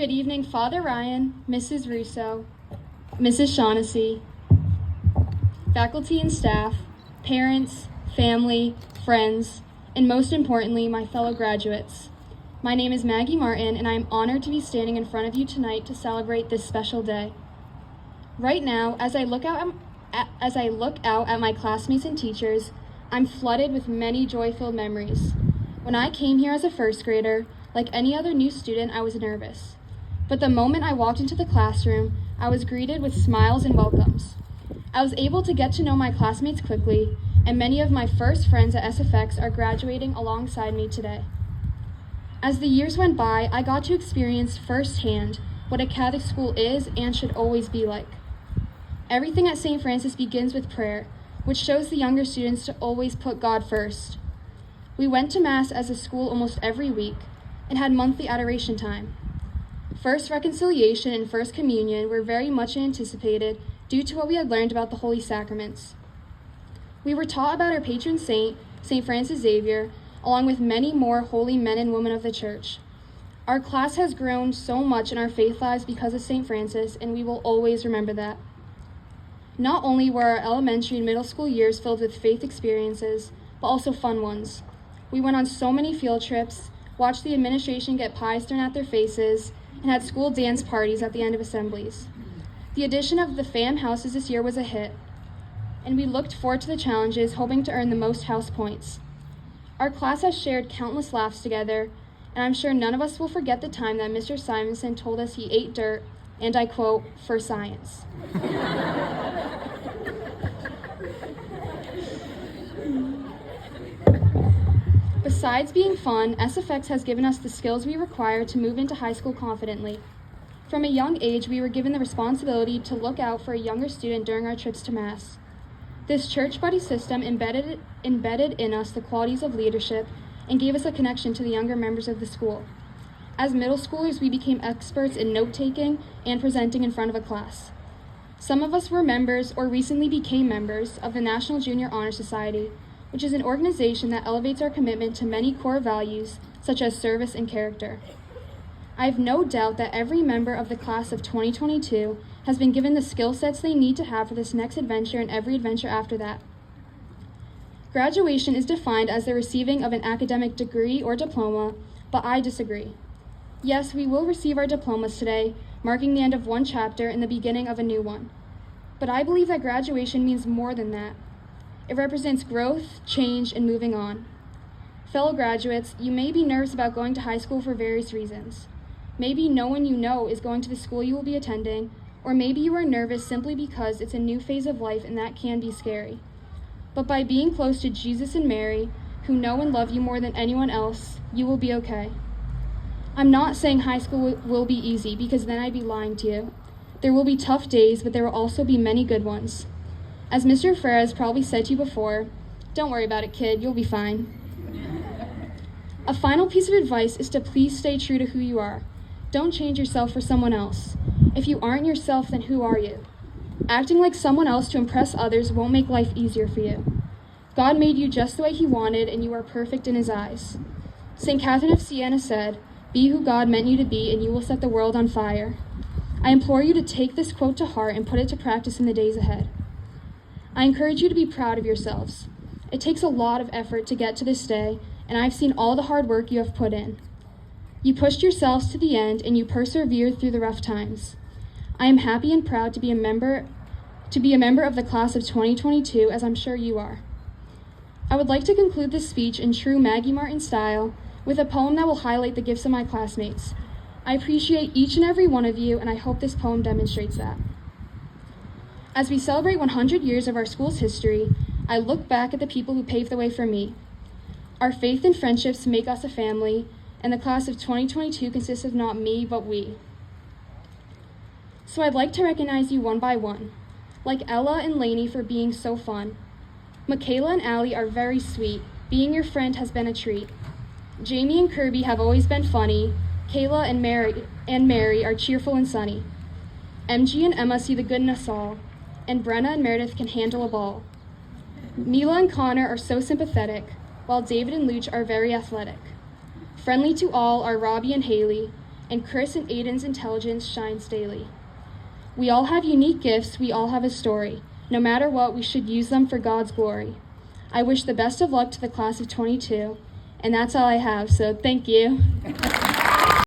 Good evening, Father Ryan, Mrs. Russo, Mrs. Shaughnessy, faculty and staff, parents, family, friends, and most importantly, my fellow graduates. My name is Maggie Martin, and I am honored to be standing in front of you tonight to celebrate this special day. Right now, as I look out at my classmates and teachers, I'm flooded with many joy-filled memories. When I came here as a first grader, like any other new student, I was nervous. But the moment I walked into the classroom, I was greeted with smiles and welcomes. I was able to get to know my classmates quickly, and many of my first friends at SFX are graduating alongside me today. As the years went by, I got to experience firsthand what a Catholic school is and should always be like. Everything at St. Francis begins with prayer, which shows the younger students to always put God first. We went to Mass as a school almost every week and had monthly adoration time. First Reconciliation and First Communion were very much anticipated due to what we had learned about the Holy Sacraments. We were taught about our patron saint, St. Francis Xavier, along with many more holy men and women of the Church. Our class has grown so much in our faith lives because of St. Francis, and we will always remember that. Not only were our elementary and middle school years filled with faith experiences, but also fun ones. We went on so many field trips, watched the administration get pies thrown at their faces, and had school dance parties at the end of assemblies. The addition of the FAM houses this year was a hit, and we looked forward to the challenges, hoping to earn the most house points. Our class has shared countless laughs together, and I'm sure none of us will forget the time that Mr. Simonson told us he ate dirt, and I quote, for science. Besides being fun, SFX has given us the skills we require to move into high school confidently. From a young age, we were given the responsibility to look out for a younger student during our trips to Mass. This church buddy system embedded in us the qualities of leadership and gave us a connection to the younger members of the school. As middle schoolers, we became experts in note-taking and presenting in front of a class. Some of us were members or recently became members of the National Junior Honor Society, which is an organization that elevates our commitment to many core values, such as service and character. I have no doubt that every member of the class of 2022 has been given the skill sets they need to have for this next adventure and every adventure after that. Graduation is defined as the receiving of an academic degree or diploma, but I disagree. Yes, we will receive our diplomas today, marking the end of one chapter and the beginning of a new one. But I believe that graduation means more than that. It represents growth, change, and moving on. Fellow graduates, you may be nervous about going to high school for various reasons. Maybe no one you know is going to the school you will be attending, or maybe you are nervous simply because it's a new phase of life and that can be scary. But by being close to Jesus and Mary, who know and love you more than anyone else, you will be okay. I'm not saying high school will be easy, because then I'd be lying to you. There will be tough days, but there will also be many good ones. As Mr. Ferraz probably said to you before, don't worry about it, kid, you'll be fine. A final piece of advice is to please stay true to who you are. Don't change yourself for someone else. If you aren't yourself, then who are you? Acting like someone else to impress others won't make life easier for you. God made you just the way he wanted, and you are perfect in his eyes. St. Catherine of Siena said, "Be who God meant you to be, and you will set the world on fire." I implore you to take this quote to heart and put it to practice in the days ahead. I encourage you to be proud of yourselves. It takes a lot of effort to get to this day, and I've seen all the hard work you have put in. You pushed yourselves to the end, and you persevered through the rough times. I am happy and proud to be a member of the class of 2022, as I'm sure you are. I would like to conclude this speech in true Maggie Martin style with a poem that will highlight the gifts of my classmates. I appreciate each and every one of you, and I hope this poem demonstrates that. As we celebrate 100 years of our school's history, I look back at the people who paved the way for me. Our faith and friendships make us a family, and the class of 2022 consists of not me, but we. So I'd like to recognize you one by one, like Ella and Lainey for being so fun. Michaela and Allie are very sweet. Being your friend has been a treat. Jamie and Kirby have always been funny. Kayla and Mary are cheerful and sunny. MG and Emma see the good in us all, and Brenna and Meredith can handle a ball. Mila and Connor are so sympathetic, while David and Luch are very athletic. Friendly to all are Robbie and Haley, and Chris and Aiden's intelligence shines daily. We all have unique gifts, we all have a story. No matter what, we should use them for God's glory. I wish the best of luck to the class of 22, and that's all I have, so thank you.